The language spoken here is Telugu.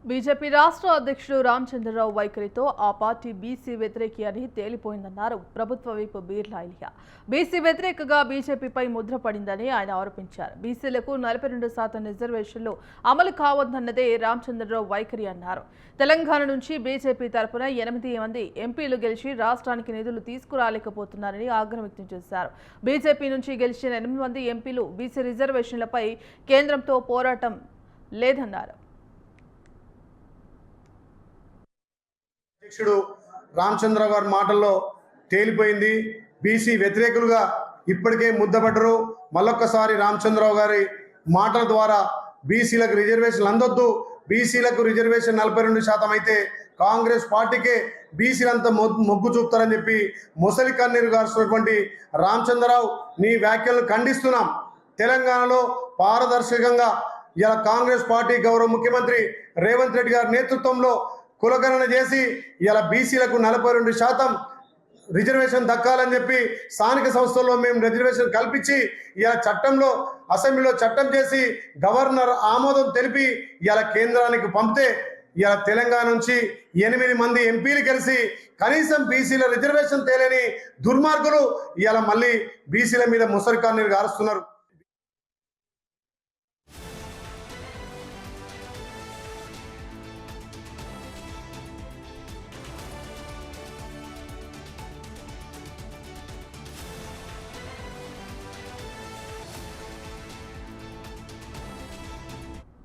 బీజేపీ రాష్ట్ర అధ్యక్షుడు రామచంద్రరావు వైఖరితో ఆ పార్టీ బీసీ వ్యతిరేకి అని తేలిపోయిందన్నారు ప్రభుత్వ వైపు బీర్లా ఇలియా. బీసీ వ్యతిరేకగా బీజేపీపై ముద్ర పడిందని ఆయన ఆరోపించారు. బీసీలకు 42% రిజర్వేషన్లు అమలు కావద్దన్నదే రామచంద్రరావు వైఖరి అన్నారు. తెలంగాణ నుంచి బీజేపీ తరపున 8 మంది ఎంపీలు గెలిచి రాష్ట్రానికి నిధులు తీసుకురాలేకపోతున్నారని ఆగ్రహం వ్యక్తం చేశారు. బీజేపీ నుంచి గెలిచిన 8 మంది ఎంపీలు బీసీ రిజర్వేషన్లపై కేంద్రంతో పోరాటం లేదన్నారు. అధ్యక్షుడు రామచంద్రరావు గారి మాటల్లో తేలిపోయింది. బీసీ వ్యతిరేకులుగా ఇప్పటికే ముద్దపడ్డరు. మళ్ళొక్కసారి రామచంద్రరావు గారి మాటల ద్వారా బీసీలకు రిజర్వేషన్లు అందొద్దు, బీసీలకు రిజర్వేషన్ 42% అయితే కాంగ్రెస్ పార్టీకే బీసీలంతా మొగ్గు చూపుతారని చెప్పి ముసలి కన్నీరు గారుస్తున్నటువంటి రామచంద్రరావు, నీ వ్యాఖ్యలను ఖండిస్తున్నాం. తెలంగాణలో పారదర్శకంగా ఇలా కాంగ్రెస్ పార్టీ గౌరవ ముఖ్యమంత్రి రేవంత్ రెడ్డి గారి నేతృత్వంలో కులగణన చేసి ఇలా బీసీలకు 42% రిజర్వేషన్ దక్కాలని చెప్పి స్థానిక సంస్థల్లో మేము రిజర్వేషన్ కల్పించి ఇలా చట్టంలో అసెంబ్లీలో చట్టం చేసి గవర్నర్ ఆమోదం తెలిపి ఇలా కేంద్రానికి పంపితే ఇలా తెలంగాణ నుంచి 8 మంది ఎంపీలు కలిసి కనీసం బీసీల రిజర్వేషన్ తేలేని దుర్మార్గులు ఇలా మళ్ళీ బీసీల మీద ముసలి కన్నీరు గారుస్తున్నారు.